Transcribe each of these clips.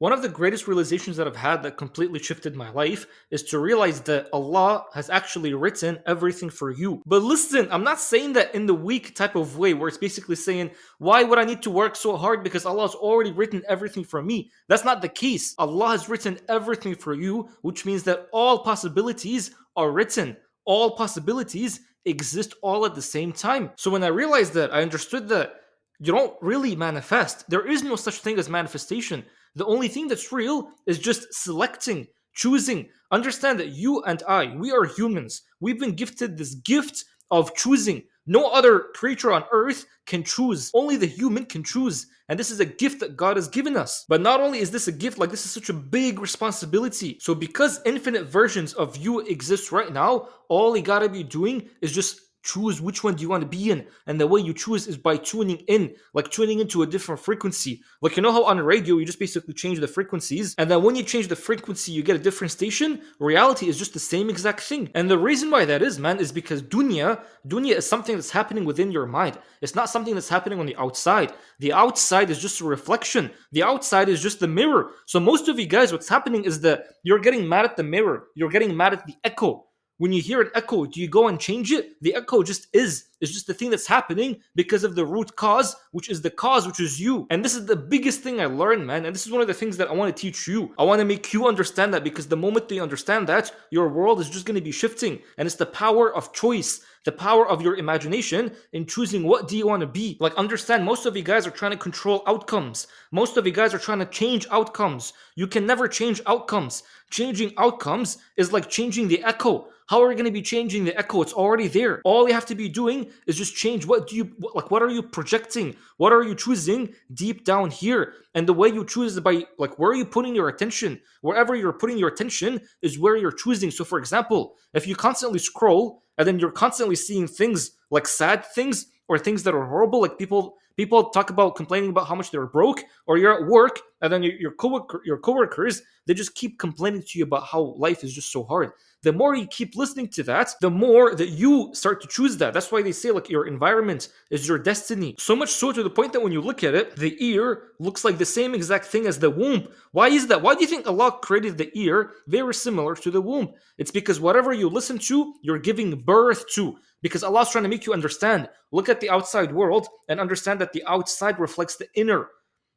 One of the greatest realizations that I've had that completely shifted my life is to realize that Allah has actually written everything for you. But listen, I'm not saying that in the weak type of way where it's basically saying, why would I need to work so hard because Allah has already written everything for me? That's not the case. Allah has written everything for you, which means that all possibilities are written. All possibilities exist all at the same time. So when I realized that, I understood that you don't really manifest. There is no such thing as manifestation. The only thing that's real is just selecting, choosing. Understand that you and I, we are humans. We've been gifted this gift of choosing. No other creature on earth can choose. Only the human can choose. And this is a gift that God has given us. But not only is this a gift, like this is such a big responsibility. So because infinite versions of you exist right now, all you gotta be doing is just choose which one do you want to be in, and the way you choose is by tuning in, like tuning into a different frequency. Like, you know how on the radio you just basically change the frequencies, and then when you change the frequency you get a different station. Reality is just the same exact thing. And the reason why that is, man, is because dunya is something that's happening within your mind. It's not something that's happening on the outside. The outside is just a reflection. The outside is just the mirror. So most of you guys, what's happening is that you're getting mad at the mirror, you're getting mad at the echo. When you hear an echo, do you go and change it? The echo just is. It's just the thing that's happening because of the root cause, which is the cause, which is you. And this is the biggest thing I learned, man. And this is one of the things that I want to teach you. I want to make you understand that, because the moment that you understand that, your world is just going to be shifting. And it's the power of choice, the power of your imagination in choosing what do you want to be. Like, understand, most of you guys are trying to control outcomes. Most of you guys are trying to change outcomes. You can never change outcomes. Changing outcomes is like changing the echo. How are we going to be changing the echo? It's already there. All you have to be doing is just change what are you projecting? What are you choosing deep down here? And the way you choose is by, like, where are you putting your attention? Wherever you're putting your attention is where you're choosing. So for example, if you constantly scroll and then you're constantly seeing things like sad things or things that are horrible, like people talk about complaining about how much they're broke, or you're at work and then your coworkers, they just keep complaining to you about how life is just so hard. The more you keep listening to that, the more that you start to choose that. That's why they say, like, your environment is your destiny. So much so to the point that when you look at it, the ear looks like the same exact thing as the womb. Why is that? Why do you think Allah created the ear very similar to the womb? It's because whatever you listen to, you're giving birth to. Because Allah's trying to make you understand. Look at the outside world and understand that the outside reflects the inner.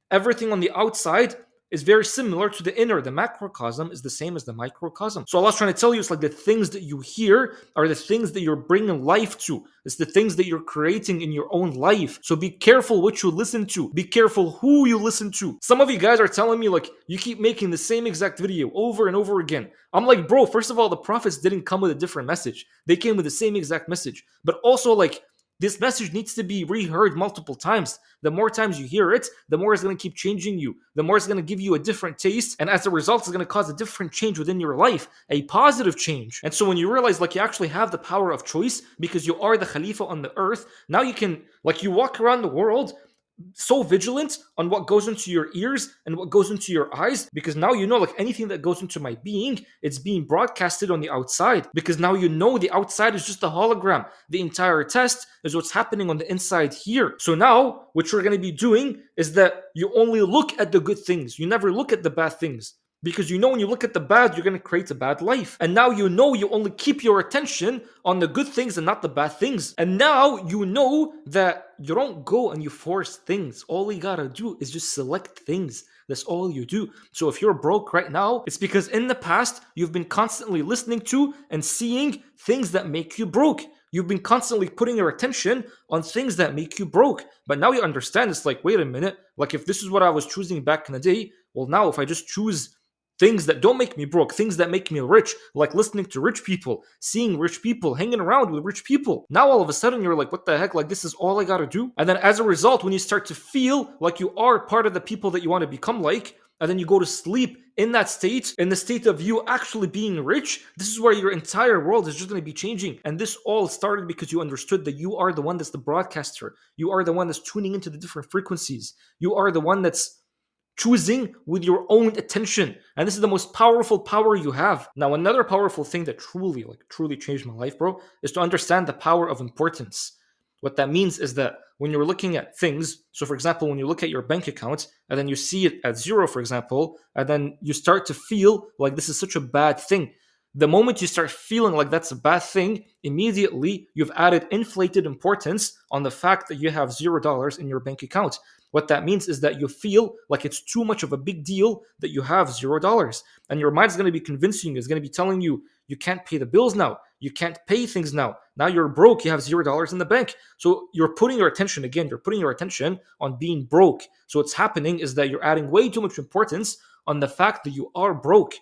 Everything on the outside is very similar to the inner. The macrocosm is the same as the microcosm. So Allah's trying to tell you, it's like the things that you hear are the things that you're bringing life to. It's the things that you're creating in your own life. So be careful what you listen to. Be careful who you listen to. Some of you guys are telling me, like, you keep making the same exact video over and over again. I'm like, bro, first of all, the prophets didn't come with a different message. They came with the same exact message. But also, like, this message needs to be reheard multiple times. The more times you hear it, the more it's going to keep changing you. The more it's going to give you a different taste. And as a result, it's going to cause a different change within your life, a positive change. And so when you realize, like, you actually have the power of choice because you are the Khalifa on the earth, now you can, like, you walk around the world so vigilant on what goes into your ears and what goes into your eyes, because now you know, like, anything that goes into my being, it's being broadcasted on the outside, because now you know the outside is just a hologram. The entire test is what's happening on the inside here. So now what you're going to be doing is that you only look at the good things. You never look at the bad things. Because you know when you look at the bad, you're going to create a bad life. And now you know you only keep your attention on the good things and not the bad things. And now you know that you don't go and you force things. All you gotta do is just select things. That's all you do. So if you're broke right now, it's because in the past, you've been constantly listening to and seeing things that make you broke. You've been constantly putting your attention on things that make you broke. But now you understand, it's like, wait a minute, like, if this is what I was choosing back in the day, well, now if I just choose things that don't make me broke, things that make me rich, like listening to rich people, seeing rich people, hanging around with rich people. Now all of a sudden you're like, what the heck? Like, this is all I gotta do? And then as a result, when you start to feel like you are part of the people that you want to become like, and then you go to sleep in that state, in the state of you actually being rich, this is where your entire world is just going to be changing. And this all started because you understood that you are the one that's the broadcaster. You are the one that's tuning into the different frequencies. You are the one that's choosing with your own attention. And this is the most powerful power you have. Now, another powerful thing that truly changed my life, bro, is to understand the power of importance. What that means is that when you're looking at things, so for example, when you look at your bank account and then you see it at zero, for example, and then you start to feel like this is such a bad thing. The moment you start feeling like that's a bad thing, immediately you've added inflated importance on the fact that you have $0 in your bank account. What that means is that you feel like it's too much of a big deal that you have $0. And your mind's going to be convincing you, it's going to be telling you, you can't pay the bills now. You can't pay things now. Now you're broke. You have $0 in the bank. So you're putting your attention, again, you're putting your attention on being broke. So what's happening is that you're adding way too much importance on the fact that you are broke.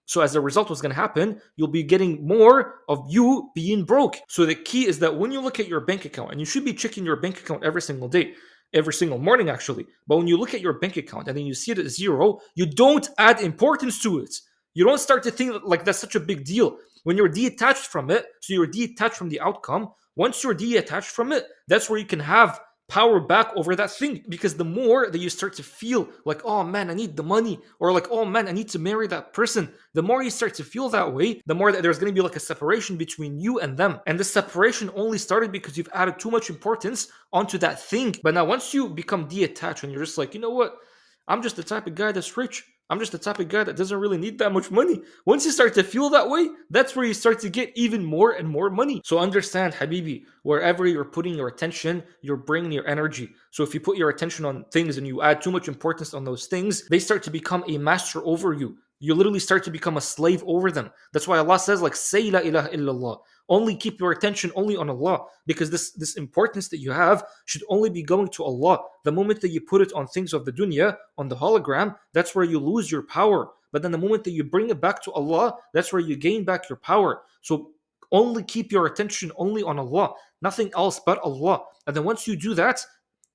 So as a result, what's going to happen, you'll be getting more of you being broke. So the key is that when you look at your bank account, and you should be checking your bank account every single day, every single morning actually, but when you look at your bank account and then you see it at zero, you don't add importance to it. You don't start to think like that's such a big deal. When you're detached from it, so you're detached from the outcome, once you're detached from it, that's where you can have power back over that thing. Because the more that you start to feel like, oh man, I need the money, or like, oh man, I need to marry that person, the more you start to feel that way, the more that there's going to be like a separation between you and them. And this separation only started because you've added too much importance onto that thing. But now once you become detached and you're just like, you know what, I'm just the type of guy that's rich. I'm just the type of guy that doesn't really need that much money. Once you start to feel that way, that's where you start to get even more and more money. So understand, Habibi, wherever you're putting your attention, you're bringing your energy. So if you put your attention on things and you add too much importance on those things, they start to become a master over you. You literally start to become a slave over them. That's why Allah says, like, say la ilaha illallah. Only keep your attention only on Allah, because this importance that you have should only be going to Allah. The moment that you put it on things of the dunya, on the hologram, that's where you lose your power. But then the moment that you bring it back to Allah, that's where you gain back your power. So only keep your attention only on Allah, nothing else but Allah. And then once you do that,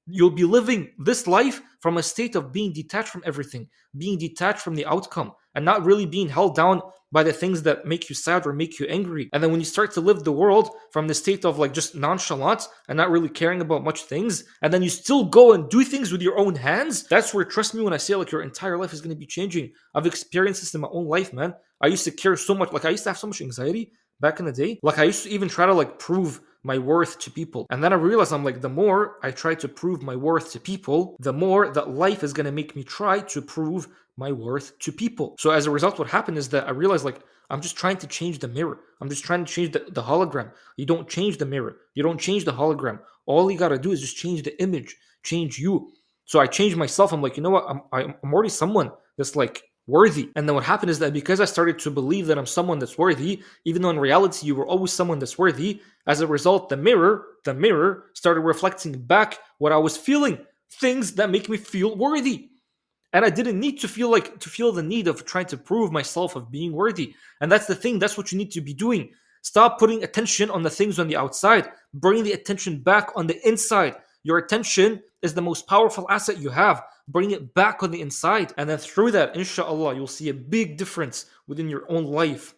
you'll be living this life from a state of being detached from everything, being detached from the outcome, and not really being held down by the things that make you sad or make you angry. And then when you start to live the world from the state of like just nonchalant and not really caring about much things, and then you still go and do things with your own hands, that's where, trust me when I say, like, your entire life is going to be changing. I've experienced this in my own life, man. I used to care so much, like I used to have so much anxiety back in the day. Like I used to even try to like prove my worth to people. And then I realized, I'm like, the more I try to prove my worth to people, the more that life is going to make me try to prove my worth to people. So as a result, what happened is that I realized, like, I'm just trying to change the mirror. I'm just trying to change the hologram. You don't change the mirror. You don't change the hologram. All you got to do is just change the image, change you. So I changed myself. I'm like, you know what? I'm already someone that's like worthy. And then what happened is that because I started to believe that I'm someone that's worthy, even though in reality you were always someone that's worthy, as a result, the mirror started reflecting back what I was feeling, things that make me feel worthy. And I didn't need to feel the need of trying to prove myself of being worthy. And that's the thing, that's what you need to be doing. Stop putting attention on the things on the outside. Bring the attention back on the inside. Your attention is the most powerful asset you have. Bring it back on the inside. And then through that, inshallah, you'll see a big difference within your own life.